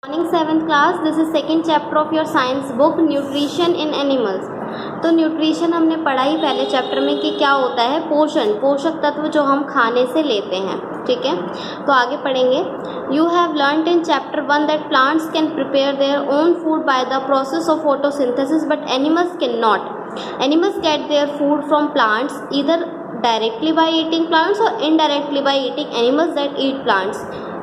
Morning 7th class, this is second chapter of your science book nutrition in animals. तो nutrition हमने पढ़ा ही पहले chapter में कि क्या होता है, पोषण, पोषक तत्व जो हम खाने से लेते हैं। ठीक है, तो आगे पढ़ेंगे। You have learned in chapter 1 that plants can prepare their own food by the process of photosynthesis but animals can not. Animals gate their food from plants either directly by eating plants or indirectly by eating animals that eat plants.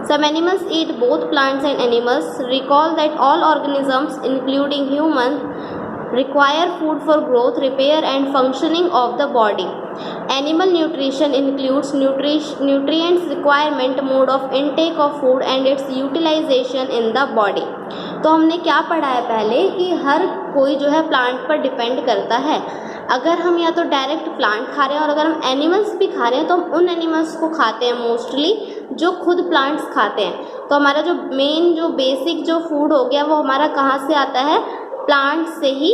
Some animals eat both plants and animals. Recall that all organisms, including humans, require food for growth, repair, and functioning of the body. Animal nutrition includes nutrients requirement, mode of intake of food, and its utilization in the body. तो हमने क्या पढ़ा है पहले कि हर कोई जो है प्लांट पर डिपेंड करता है। अगर हम या तो डायरेक्ट प्लांट खा रहे हैं और अगर हम एनिमल्स भी खा रहे हैं तो हम उन एनिमल्स को खाते हैं मोस्टली जो खुद प्लांट्स खाते हैं। तो हमारा जो मेन जो बेसिक जो फूड हो गया वो हमारा कहाँ से आता है, प्लांट से ही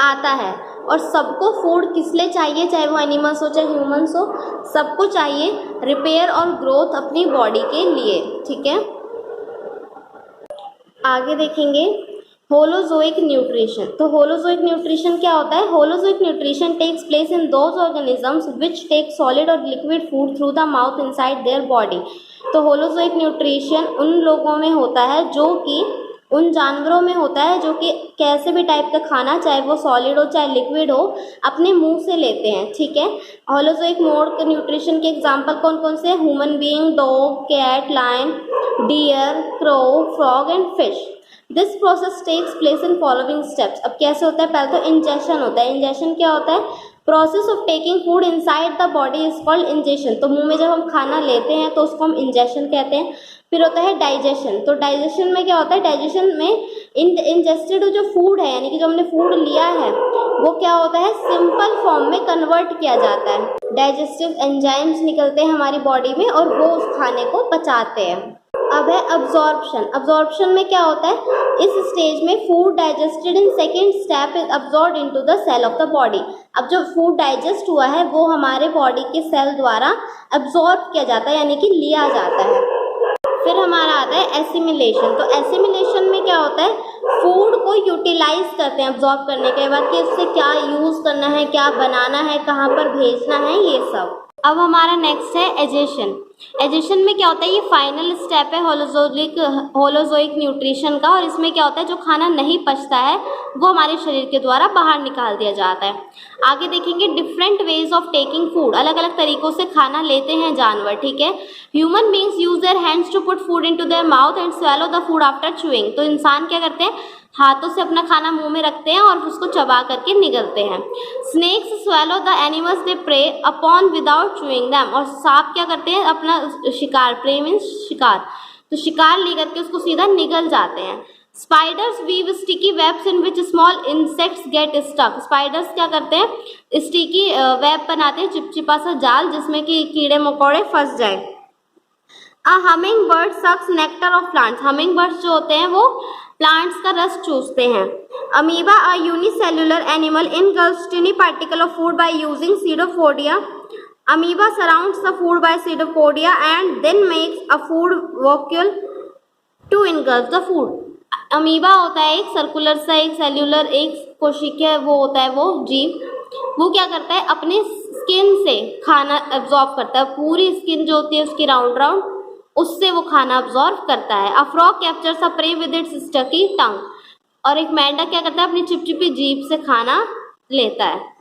आता है। और सबको फूड किस लिए चाहिए, चाहे वो एनिमल्स हो चाहे ह्यूमंस हो, सबको चाहिए रिपेयर और ग्रोथ अपनी बॉडी के लिए। ठीक है, आगे देखेंगे होलोजोइक न्यूट्रिशन। तो होलोजोइक न्यूट्रिशन क्या होता है? Holozoic nutrition takes place in those organisms which take solid और liquid food through the mouth inside their body. तो होलोजोइक न्यूट्रिशन उन लोगों में होता है जो कि उन जानवरों में होता है जो कि कैसे भी टाइप का खाना, चाहे वो सॉलिड हो चाहे लिक्विड हो, अपने मुंह से लेते हैं। ठीक है, होलोजोइक मोड के न्यूट्रिशन के एग्जांपल कौन कौन से? Human being, dog, cat, lion, deer, crow, frog and fish. This process takes place in following steps. अब कैसे होता है? पहले तो इंजेशन होता है। इंजेशन क्या होता है? Process of taking food inside the body is called ingestion. तो मुंह में जब हम खाना लेते हैं तो उसको हम इंजेशन कहते हैं। फिर होता है डाइजेशन। तो डाइजेशन में क्या होता है? डाइजेशन में इंजेस्टेड जो फूड है, यानी कि जो हमने फूड लिया है वो क्या होता है, सिंपल फॉर्म में कन्वर्ट किया जाता है। डाइजेस्टिव एंजाइम्स निकलते हैं हमारी बॉडी में और वो उस खाने को पचाते हैं। अब है अब्जॉर्प्शन। अब्जॉर्प्शन में क्या होता है? इस स्टेज में food digested in second step is absorb into the cell of the body. अब जो फूड डाइजेस्ट हुआ है वो हमारे बॉडी के सेल द्वारा अब्जॉर्ब किया जाता है, यानी कि लिया जाता है। फिर हमारा आता है एसिमिलेशन। तो एसिमिलेशन में क्या होता है? फूड को यूटिलाइज करते हैं अब्जॉर्ब करने के बाद कि उससे क्या यूज़ करना है, क्या बनाना है, कहाँ पर भेजना है, ये सब। अब हमारा नेक्स्ट है एजेशन। एजेशन में क्या होता है? ये फाइनल स्टेप है होलोजोइक न्यूट्रिशन का, और इसमें क्या होता है, जो खाना नहीं पचता है वो हमारे शरीर के द्वारा बाहर निकाल दिया जाता है। आगे देखेंगे different ways of taking food. अलग अलग तरीकों से खाना लेते हैं जानवर। ठीक है, human beings use their hands to put food into their mouth and swallow the food after chewing. तो इंसान क्या करते हैं? हाथों से अपना खाना मुंह में रखते हैं और उसको चबा करके निगलते हैं। Snakes swallow the animals they prey upon without chewing them. और सांप क्या करते हैं? अपना शिकार, प्रे मीन्स शिकार, तो शिकार लेकर के उसको सीधा निगल जाते हैं। Spiders weave sticky webs in which small insects get stuck. Spiders क्या करते हैं? स्टिकी वेब बनाते हैं, चिपचिपा सा जाल जिसमें कि कीड़े मकोड़े फंस जाए। A hummingbird sucks nectar of plants. Hummingbirds जो होते हैं वो प्लांट्स का रस चूसते हैं। Amoeba a unicellular animal engulfs tiny particle of food by using pseudopodia. Amoeba surrounds the food by pseudopodia and then makes a food vacuole to engulf the food. Amoeba होता है एक सर्कुलर सा, एक cellular, एक कोशिकीय वो होता है वो जीव। वो क्या करता है? अपने स्किन से खाना एब्जॉर्ब करता है। पूरी स्किन जो होती है उसकी राउंड राउंड, उससे वो खाना एब्जॉर्ब करता है। A frog captures a prey with its sticky tongue. और एक मेंढक क्या करता है? अपनी चिपचिपी जीभ से खाना लेता है।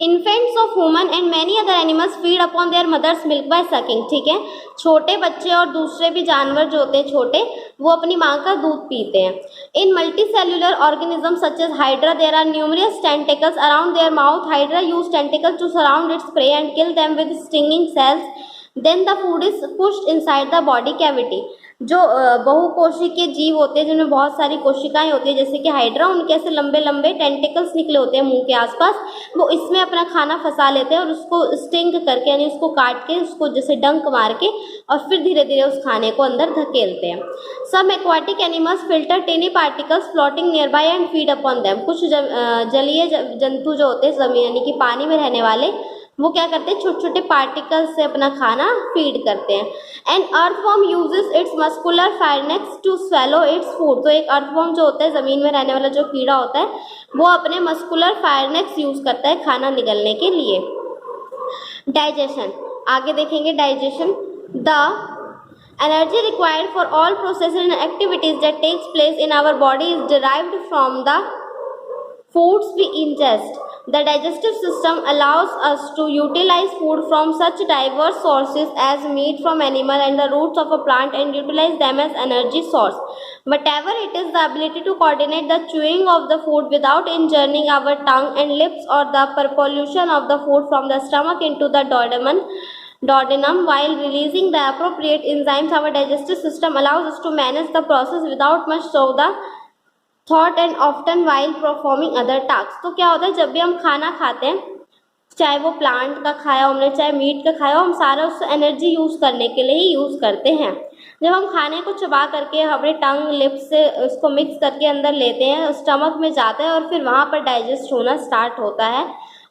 Infants of human and many other animals feed upon their mother's milk by sucking. ठीक है, छोटे बच्चे और दूसरे भी जानवर जो होते हैं छोटे, वो अपनी माँ का दूध पीते हैं। In multicellular organism such as hydra there are numerous tentacles around their mouth. Hydra use tentacles to surround its prey and kill them with stinging cells. Then the food is pushed inside the body cavity. जो बहुकोशिकीय जीव होते हैं जिनमें बहुत सारी कोशिकाएं होती है, जैसे कि हाइड्रा, उनके ऐसे लंबे लंबे टेंटिकल्स निकले होते हैं मुंह के आसपास, वो इसमें अपना खाना फंसा लेते हैं और उसको स्टिंग करके, यानी उसको काट के, उसको जैसे डंक मार के, और फिर धीरे धीरे उस खाने को अंदर धकेलते हैं। Some aquatic animals filter tiny particles floating nearby and feed upon them. कुछ जलीय जंतु जो होते हैं जमीन, यानी कि पानी में रहने वाले, वो क्या करते हैं, छोटे छोटे पार्टिकल्स से अपना खाना फीड करते हैं। And earthworm uses its muscular pharynx to swallow its food. तो एक अर्थवॉर्म जो होता है, ज़मीन में रहने वाला जो कीड़ा होता है, वो अपने मस्कुलर फायरनेक्स यूज़ करता है खाना निगलने के लिए। डाइजेशन, आगे देखेंगे digestion. The energy required for all processes and activities that takes place in our body is derived from the foods we ingest. The digestive system allows us to utilize food from such diverse sources as meat from animal and the roots of a plant and utilize them as energy source. Whatever it is, the ability to coordinate the chewing of the food without injuring our tongue and lips or the perpollution of the food from the stomach into the duodenum while releasing the appropriate enzymes. Our digestive system allows us to manage the process without much so the thought and often while performing other tasks. तो क्या होता है, जब भी हम खाना खाते हैं, चाहे वो प्लांट का खाया हो हमने, चाहे मीट का खाया हो, हम सारा उससे एनर्जी यूज़ करने के लिए ही यूज़ करते हैं। जब हम खाने को चबा करके अपने टंग लिप्स से उसको मिक्स करके अंदर लेते हैं, स्टमक में जाता है और फिर वहाँ पर डाइजेस्ट होना स्टार्ट होता है।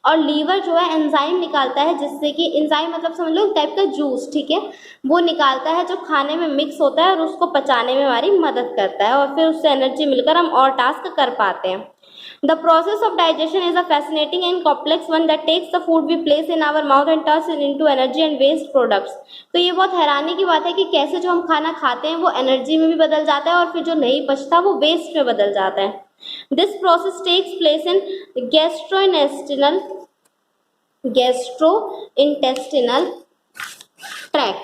और लीवर जो है एंजाइम निकालता है, जिससे कि एंजाइम मतलब समझ लो टाइप का जूस, ठीक है, वो निकालता है जो खाने में मिक्स होता है और उसको पचाने में हमारी मदद करता है और फिर उससे एनर्जी मिलकर हम और टास्क कर पाते हैं। The process of digestion is a fascinating and complex one that takes the food we place in our mouth and turns it into energy and waste products. तो ये बहुत हैरानी की बात है कि कैसे जो हम खाना खाते हैं वो एनर्जी में भी बदल जाता है और फिर जो नहीं बचता वो वेस्ट में बदल जाता है। This process takes place in gastrointestinal tract,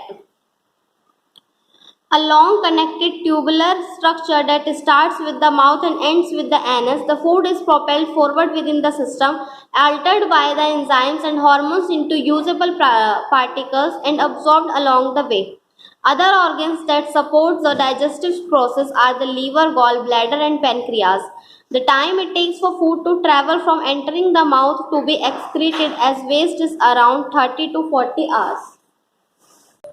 a long connected tubular structure that starts with the mouth and ends with the anus. The food is propelled forward within the system, altered by the enzymes and hormones into usable particles and absorbed along the way. Other organs that support the digestive process are the liver, gallbladder and pancreas. The time it takes for food to travel from entering the mouth to be excreted as waste is around 30 to 40 hours.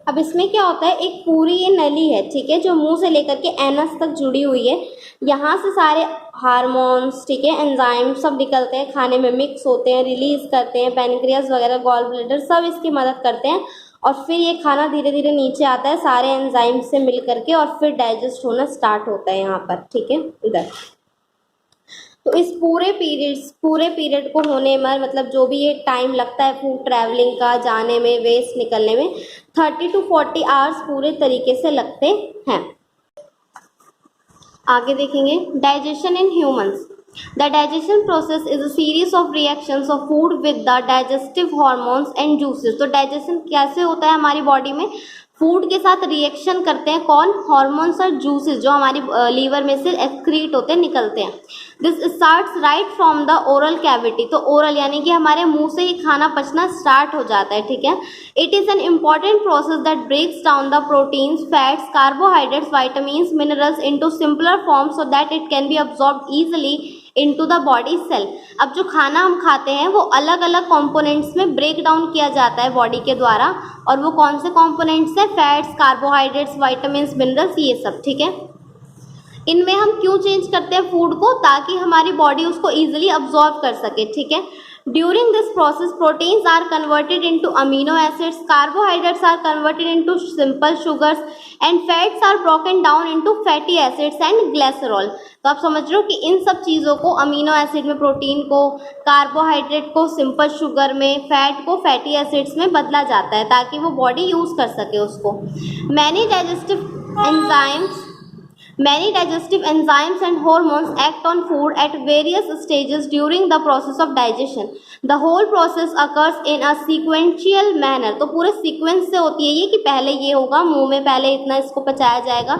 अब इसमें क्या होता है, एक पूरी ये नली है, ठीक है, जो मुंह से लेकर के एनस तक जुड़ी हुई है। यहाँ से सारे हार्मोन्स, ठीक है, एंजाइम सब निकलते हैं, खाने में मिक्स होते हैं, रिलीज करते हैं, पैनक्रियाज वगैरह, गॉल ब्लैडर सब इसकी मदद करते हैं और फिर ये खाना धीरे धीरे नीचे आता है सारे एंजाइम से मिल करके और फिर डाइजेस्ट होना स्टार्ट होता है यहाँ पर, ठीक है, इधर। तो इस पूरे पीरियड को होने में मतलब जो भी ये टाइम लगता है फूड ट्रैवलिंग का, जाने में, वेस्ट निकलने में 30 to 40 आवर्स पूरे तरीके से लगते हैं। आगे देखेंगे digestion in humans. The digestion process is a series of reactions of food with the digestive hormones and juices. तो डाइजेशन कैसे होता है हमारी बॉडी में, फूड के साथ रिएक्शन करते हैं कौन, हॉर्मोन्स और जूसेस जो हमारी लीवर में से एक्सक्रीट होते हैं, निकलते हैं। This starts right from the oral cavity. तो ओरल यानी कि हमारे मुंह से ही खाना पचना स्टार्ट हो जाता है, ठीक है। It is an important process that breaks down the proteins, fats, carbohydrates, vitamins, minerals into simpler form so that it can be absorbed easily into the body cell. अब जो खाना हम खाते हैं वो अलग अलग कंपोनेंट्स में ब्रेक डाउन किया जाता है बॉडी के द्वारा, और वो कौन से कंपोनेंट्स हैं, फैट्स, कार्बोहाइड्रेट्स, विटामिन्स, मिनरल्स, ये सब, ठीक है। इनमें हम क्यों चेंज करते हैं फूड को, ताकि हमारी बॉडी उसको ईजिली अब्जॉर्ब कर सके, ठीक है। During this process, proteins are converted into amino acids, carbohydrates are converted into simple sugars, and fats are broken down into fatty acids and glycerol. तो आप समझ रहे हो कि इन सब चीज़ों को, अमीनो एसिड में प्रोटीन को, कार्बोहाइड्रेट को सिंपल शुगर में, फैट को फैटी एसिड्स में बदला जाता है ताकि वो बॉडी यूज़ कर सके उसको। Many digestive enzymes and hormones act on food at various stages during the process of digestion. The whole process occurs in a sequential manner. तो पूरे सीक्वेंस से होती है ये कि पहले ये होगा, मुंह में पहले इतना इसको पचाया जाएगा,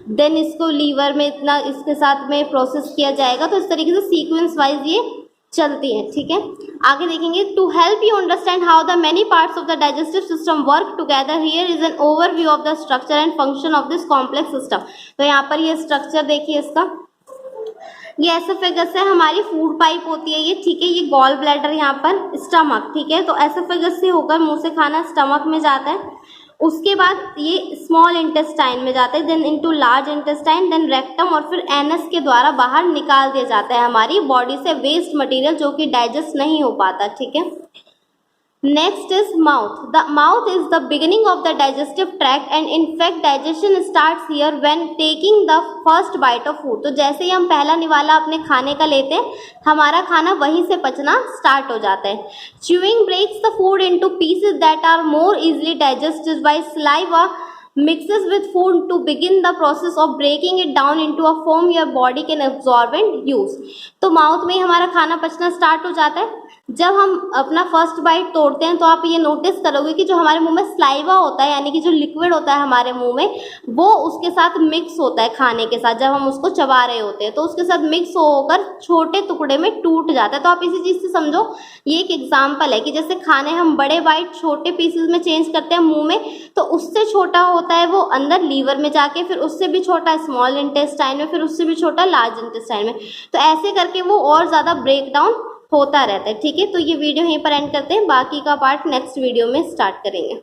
देन इसको लीवर में इतना इसके साथ में प्रोसेस किया जाएगा। तो इस तरीके से सीक्वेंस वाइज ये चलती है, ठीक है। आगे देखेंगे, to help you understand how the many parts of the digestive system work together, here is an overview of the structure and function of this complex system. तो यहाँ पर ये स्ट्रक्चर देखिए इसका, ये एसोफेगस है, हमारी फूड पाइप होती है ये, ठीक है। ये गॉल ब्लैडर, यहाँ पर स्टमक, ठीक है। तो एसोफेगस से होकर मुंह से खाना स्टमक में जाता है, उसके बाद ये स्मॉल इंटेस्टाइन में जाता है, then into large intestine, then rectum, और फिर एनस के द्वारा बाहर निकाल दिया जाता है हमारी बॉडी से वेस्ट मटेरियल जो कि डाइजेस्ट नहीं हो पाता, ठीक है। Next is mouth. The mouth is the beginning of the digestive tract and in fact digestion starts here when taking the first bite of food. तो जैसे ही हम पहला निवाला अपने खाने का लेते हैं हमारा खाना वहीं से पचना स्टार्ट हो जाता है. Chewing breaks the food into pieces that are more easily digested by saliva mixes with food to begin the process of breaking it down into a form your body can absorb and use. तो mouth में ही हमारा खाना पचना start हो जाता है. जब हम अपना फर्स्ट बाइट तोड़ते हैं तो आप ये नोटिस करोगे कि जो हमारे मुंह में स्लाइवा होता है यानी कि जो लिक्विड होता है हमारे मुंह में वो उसके साथ मिक्स होता है खाने के साथ. जब हम उसको चबा रहे होते हैं तो उसके साथ मिक्स होकर छोटे टुकड़े में टूट जाता है. तो आप इसी चीज़ से समझो ये एक एग्जाम्पल है कि जैसे खाने हम बड़े बाइट छोटे पीसेस में चेंज करते हैं मुंह में तो उससे छोटा होता है वो अंदर लीवर में जाके, फिर उससे भी छोटा स्मॉल इंटेस्टाइन में, फिर उससे भी छोटा लार्ज इंटेस्टाइन में. तो ऐसे करके वो और ज़्यादा ब्रेक डाउन होता रहता है. ठीक है, तो ये वीडियो यहीं पर एंड करते हैं, बाकी का पार्ट नेक्स्ट वीडियो में स्टार्ट करेंगे.